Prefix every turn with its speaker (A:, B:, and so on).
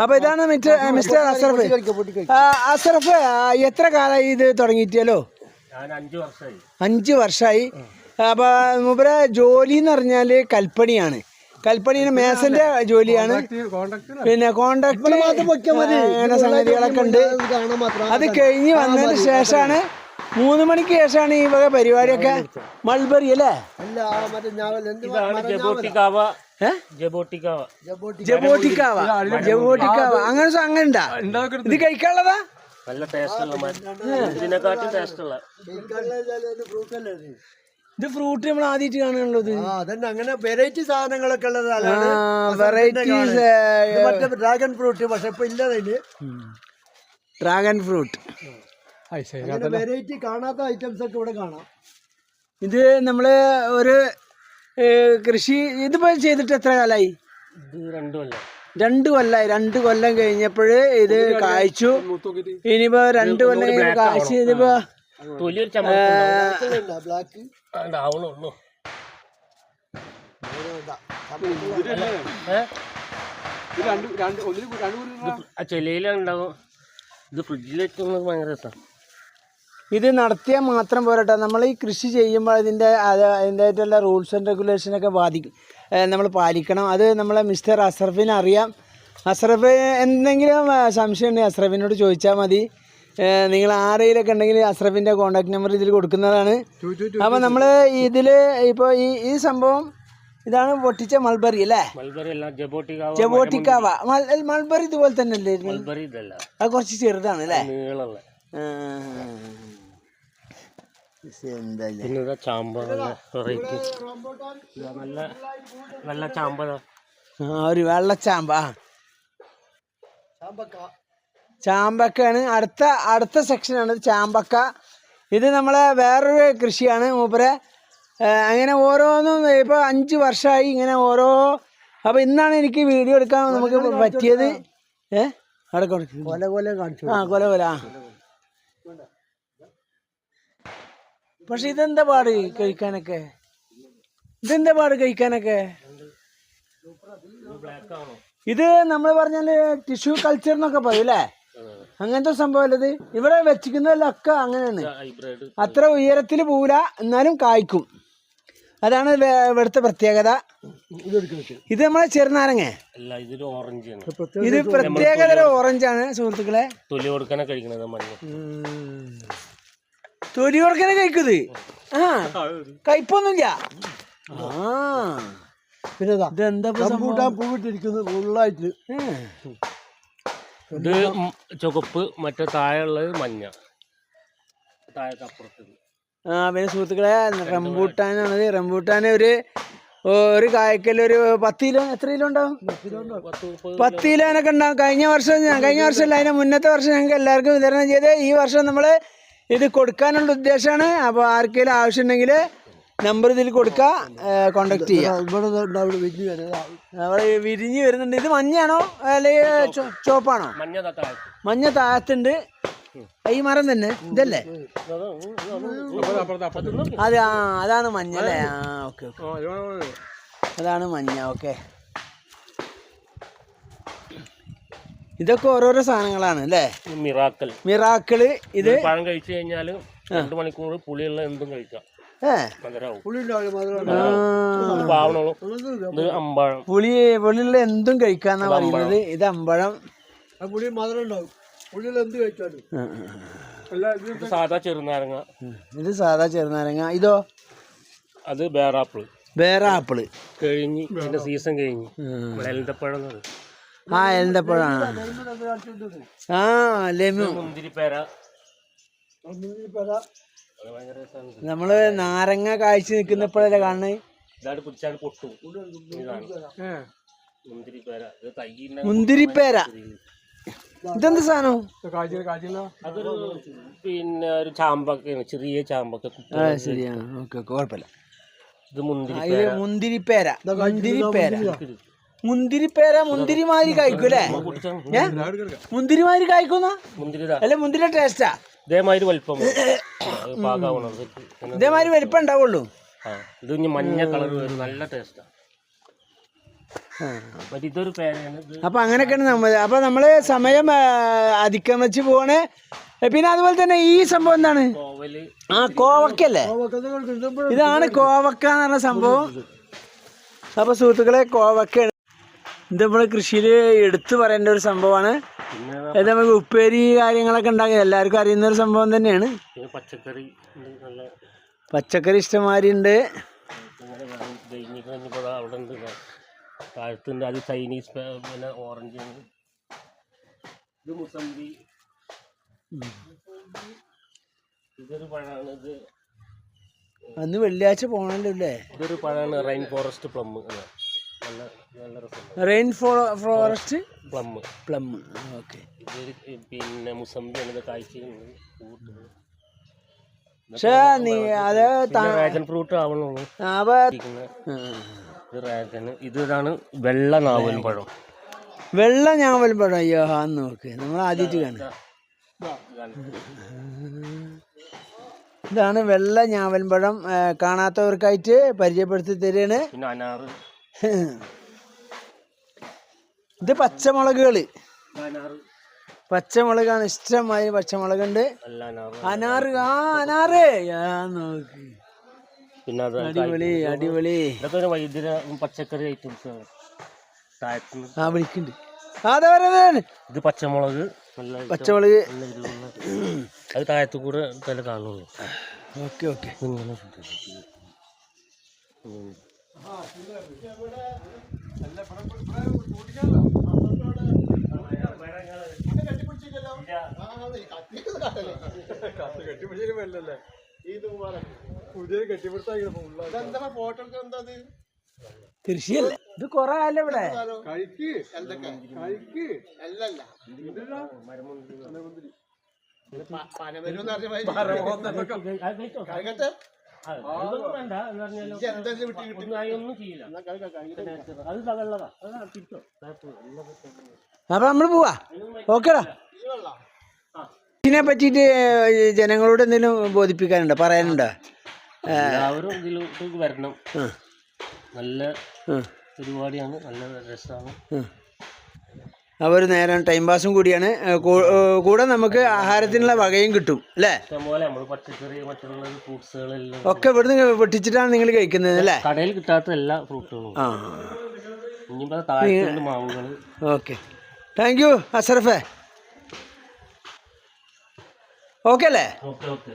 A: അപ്പൊ ഇതാണ് മിസ്റ്റർ അസറഫ്. അസറഫ് എത്ര കാലമായി ഇത് തുടങ്ങിയിട്ടല്ലോ? 5 വർഷമായി. അപ്പൊ മൂപ്പരെ ജോലി എന്ന് പറഞ്ഞാല് കൽപ്പണിയാണ്. കൽപ്പണിന് മേസന്റെ ജോലിയാണ്. പിന്നെ കോൺട്രാക്ട് അങ്ങനെ സംഗതികളൊക്കെ ഉണ്ട്. അത് കഴിഞ്ഞ് വന്നതിന് ശേഷമാണ് 3 മണിക്ക് ശേഷമാണ് ഈ വക പരിപാടിയൊക്കെ. മൾബറി അല്ലേ? ജബോട്ടിക്കാവ അങ്ങനെ ഉണ്ടാ? ഇത് കഴിക്കാനുള്ളതാ? ഇത് ഫ്രൂട്ട് നമ്മൾ ആദ്യമായിട്ട് കാണുന്നുള്ളത്.
B: അങ്ങനെ വെറൈറ്റി സാധനങ്ങളൊക്കെ ഉള്ളതാണ്. ഡ്രാഗൺ ഫ്രൂട്ട് പക്ഷെ ഇപ്പൊ ഇല്ലതില്.
A: ഡ്രാഗൺ ഫ്രൂട്ട്
B: വെറൈറ്റി കാണാത്ത ഐറ്റംസ് ഒക്കെ ഇവിടെ കാണാം.
A: ഇത് നമ്മള് ഒരു കൃഷി ഇതിപ്പോ ചെയ്തിട്ട് എത്ര കാലായി? 2 കൊല്ലായി. 2 കൊല്ലം കഴിഞ്ഞപ്പോഴ് ഇത് കായ്ച്ചു. ഇനിയിപ്പോ 2 കൊല്ലം കായ്ച്ചു. ഇതിപ്പോ
C: ചെലയിലുണ്ടാവും. ഇത് ഫ്രിഡ്ജിൽ വെക്കുന്നത് ഭയങ്കര രസമാണ്.
A: ഇത് നടത്തിയാൽ മാത്രം പോരട്ടെ, നമ്മൾ ഈ കൃഷി ചെയ്യുമ്പോൾ അതിൻ്റെതായിട്ടുള്ള റൂൾസ് ആൻഡ് റെഗുലേഷനൊക്കെ നമ്മൾ പാലിക്കണം. അത് നമ്മളെ മിസ്റ്റർ അസറഫിന് അറിയാം. അസറഫ് എന്തെങ്കിലും സംശയം ഉണ്ടെങ്കിൽ അസറഫിനോട് ചോദിച്ചാൽ മതി. നിങ്ങൾ ആരെയിലൊക്കെ ഉണ്ടെങ്കിൽ അസറഫിൻ്റെ കോൺടാക്ട് നമ്പർ ഇതിൽ കൊടുക്കുന്നതാണ്. അപ്പോൾ നമ്മൾ ഇതിൽ ഇപ്പോൾ ഈ സംഭവം ഇതാണ് പൊട്ടിച്ച മൾബറി അല്ലേ? ജബോട്ടിക്കാവ. മൾബറി ഇതുപോലെ തന്നെ അല്ലേ? അത് കുറച്ച് ചെറുതാണ് അല്ലേ? ഒരു വെള്ളച്ചാമ്പ. ചാമ്പക്കാണ് അടുത്ത സെക്ഷനാണ് ചാമ്പക്ക. ഇത് നമ്മളെ വേറൊരു കൃഷിയാണ് മൂപ്പരെ. അങ്ങനെ ഓരോന്നും ഇപ്പോൾ 5 വർഷമായി ഇങ്ങനെ ഓരോ. അപ്പോൾ ഇന്നാണ് എനിക്ക് വീഡിയോ എടുക്കാൻ നമുക്ക് പറ്റിയത്. അവിടെ കൊല പക്ഷെ ഇതെന്താ പാട് കഴിക്കാനൊക്കെ? ഇത് നമ്മൾ പറഞ്ഞാല് ടിഷ്യൂ കൾച്ചർ എന്നൊക്കെ പറയും അല്ലേ? അങ്ങനത്തെ സംഭവമല്ല ഇത്. ഇവിടെ വെച്ചിരിക്കുന്നതിലൊക്കെ അങ്ങനെയാണ്. അത്ര ഉയരത്തിൽ പോവില്ല, എന്നാലും കായ്ക്കും. അതാണ് ഇവിടുത്തെ പ്രത്യേകത. ഇത് നമ്മളെ ചെറുനാരങ്ങ. ഇത് പ്രത്യേകതര ഓറഞ്ചാണ് സുഹൃത്തുക്കളെ.
C: തൊലി കൊടുക്കാനെ
A: കഴിക്കുന്നത്. കയ്പൊന്നുമില്ല.
B: പിന്നെ ഇതെന്താ പൂവിട്ടിരിക്കുന്നത് ഫുള്ളായിട്ട്.
C: ഇത് ചുവപ്പ്, മറ്റേ താഴെയുള്ളത് മഞ്ഞ.
A: പിന്നെ സുഹൃത്തുക്കളെ റംബൂട്ടാനാണത്. റംബൂട്ടാന് ഒരു കായ്ക്കൽ ഒരു 10 കിലോ, എത്ര കിലോ ഉണ്ടാവും? 10 കിലോനൊക്കെ ഉണ്ടാവും. കഴിഞ്ഞ വർഷം അല്ല, അതിന് മുന്നത്തെ വർഷം ഞങ്ങൾക്ക് എല്ലാവർക്കും വിതരണം ചെയ്ത്. ഈ വർഷം നമ്മൾ ഇത് കൊടുക്കാനുള്ള ഉദ്ദേശമാണ്. അപ്പോൾ ആർക്കെങ്കിലും ആവശ്യമുണ്ടെങ്കിൽ നമ്പർ ഇതിൽ കൊടുക്കുക, കോണ്ടാക്ട് ചെയ്യാം. അവിടെ വിരിഞ്ഞ് വരുന്നുണ്ട്. ഇത് മഞ്ഞയാണോ അല്ലെങ്കിൽ ചുവപ്പാണോ? മഞ്ഞ താഴത്തുണ്ട്. ഈ മരം തന്നെ ഇതല്ലേ? അതാണ് മഞ്ഞ അല്ലേ? ഓക്കെ, അതാണ് മഞ്ഞ. ഓക്കെ, ഇതൊക്കെ ഓരോരോ സാധനങ്ങളാണ് അല്ലേ? മിറാക്കിള്. ഇത്
C: പഴം കഴിച്ചു കഴിഞ്ഞാൽ 2 മണിക്കൂർ പുളിയുള്ള എന്തും കഴിക്കാം.
A: പുളിയുള്ള എന്തും കഴിക്കാന്നാ പറയുന്നത്. ഇത് അമ്പഴം.
C: സാധാ ചെറുനാരങ്ങ.
A: ഇത് സാധാ ചെറുനാരങ്ങ. ഇതോ?
C: അത് ബേറാപ്പിള് കഴിഞ്ഞ് ഇതിന്റെ സീസൺ കഴിഞ്ഞ് എലന്തപ്പഴം.
A: എലന്തപ്പഴാണ്. ലെമു.
C: മുന്തിരിപ്പേര.
A: നമ്മള് നാരങ്ങ കാഴ്ച നിൽക്കുന്നപ്പോഴല്ലേ കാണുന്നത്. മുന്തിരിപ്പേര. ഇതെന്ത് സാധനം?
C: പിന്നെ ഒരു ചാമ്പക്ക, ചെറിയ ചാമ്പക്ക.
A: ശരിയാണ്. ഓക്കെ, കുഴപ്പമില്ല.
C: ഇത് മുന്തിരിപ്പേര.
A: മുന്തിരിമാതിരി കഴിക്കൂലേ? മുന്തിരിമാതിരി കഴിക്കുന്ന അല്ലെ? മുന്തിരി ടേസ്റ്റാ?
C: ഇതേമാതിരി വലിപ്പം
A: ഇതേമാതിരി വലിപ്പം ഉണ്ടാവുള്ളൂ.
C: ഇത് മഞ്ഞ കളർ വരും, നല്ല ടേസ്റ്റാ. മറ്റേ ഇതൊരു പേരാണ് ഇത്.
A: അപ്പം അങ്ങനെയൊക്കെയാണ് നമ്മൾ. അപ്പം നമ്മൾ സമയം അതിക്രമിച്ച് പോവാണ്. പിന്നെ അതുപോലെ തന്നെ ഈ സംഭവം എന്താണ്?
C: കോവല്.
A: ആ കോവക്കല്ലേ, ഇതാണ് കോവക്ക എന്ന് പറഞ്ഞ സംഭവം. അപ്പോൾ സുഹൃത്തുക്കളെ, കോവക്കയാണ് ഇത്. നമ്മൾ കൃഷിയിൽ എടുത്തു പറയേണ്ട ഒരു സംഭവമാണ്.
C: പിന്നെ
A: ഇത് നമുക്ക് ഉപ്പേരി കാര്യങ്ങളൊക്കെ ഉണ്ടാക്കി എല്ലാവർക്കും അറിയുന്ന ഒരു സംഭവം തന്നെയാണ്.
C: പിന്നെ പച്ചക്കറി നല്ല
A: പച്ചക്കറി ഇഷ്ടംമാതിരി ഉണ്ട്.
C: കഴിഞ്ഞപ്പോൾ അവിടെ ഉണ്ട് താഴത്തുണ്ട്. അത് ചൈനീസ് പിന്നെ ഓറഞ്ച്, ഇത് മുസംബി, ഇതൊരു പഴമാണ്. ഇത്
A: അന്ന് വെള്ളിയാഴ്ച പോകണല്ലോ അല്ലേ?
C: ഇതൊരു പഴമാണ് റെയിൻ ഫോറസ്റ്റ് പ്ലം. നല്ല നല്ല രസമുണ്ട്.
A: Rain forest
C: plum.
A: ഓക്കെ.
C: ഇതൊരു പിന്നെ മുസംബിയാണ്. ഇത് കായ്ച്ചുണ്ട്.
A: പക്ഷേ നീ അത്
C: ഡ്രാഗൺ ഫ്രൂട്ട് ആവണുള്ളൂ. ഇത് ഡ്രാഗൺ. ഇതാണ് വെള്ള നാവൽ പഴം.
A: വെള്ള ഞാവൽ പഴം. അയ്യോ, ആ നോക്ക്, നമ്മൾ ആദ്യമായിട്ട് കാണാം. ഇതാണ് വെള്ള ഞാവൽ പഴം. കാണാത്തവർക്കായിട്ട് പരിചയപ്പെടുത്തി തരികയാണ്.
C: പിന്നെ അനാറ്.
A: ഇത് പച്ചമുളകുകൾ. പച്ചമുളകാണ്, ഇഷ്ടമായി പച്ചമുളകുണ്ട്. അനാറ്. അനാറ് നോക്ക്.
C: പിന്നെ
A: അടിപൊളി അടിപൊളി.
C: ഇതൊക്കെ വൈദ്യുത പച്ചക്കറി ഐറ്റംസ് ആണ്.
A: വിളിക്കുന്നുണ്ട്. അതെ,
C: ഇത് പച്ചമുളക്.
A: പച്ചമുളക്
C: അത് താഴത്തു കൂടെ തല കാണുള്ളൂ.
A: Okay okay. കൃഷിയല്ലേ ഇത്? കൊറേ ആയല്ലോ ഇവിടെ. അപ്പൊ നമ്മള് പോവാ. ഓക്കേടാ. ഇതിനെ പറ്റിയിട്ട് ജനങ്ങളോട് എന്തെങ്കിലും ബോധിപ്പിക്കാനുണ്ടോ, പറയാനുണ്ടോ?
C: എല്ലാവരും ഇതിലോട്ട് വരണം. നല്ല പരിപാടിയാണ്, നല്ല രസമാണ്.
A: അപ്പോൾ ഒരു നേരം ടൈം പാസും കൂടിയാണ്. കൂടെ നമുക്ക് ആഹാരത്തിനുള്ള വകയും കിട്ടും അല്ലേ?
C: ഇഷ്ടംപോലെ നമ്മൾ പച്ചക്കറി, മറ്റുള്ള ഫ്രൂട്ട്സുകളെല്ലാം
A: ഒക്കെ ഇവിടുന്ന് പൊട്ടിച്ചിട്ടാണ് നിങ്ങൾ കഴിക്കുന്നത് അല്ലേ?
C: കടയിൽ കിട്ടാത്ത എല്ലാ ഫ്രൂട്ടുകളും. ഇനിയിപ്പോൾ താഴെ മാവുകൾ.
A: ഓക്കെ, താങ്ക് യു അഷറഫേ. ഓക്കെ അല്ലേ?
C: Okay okay.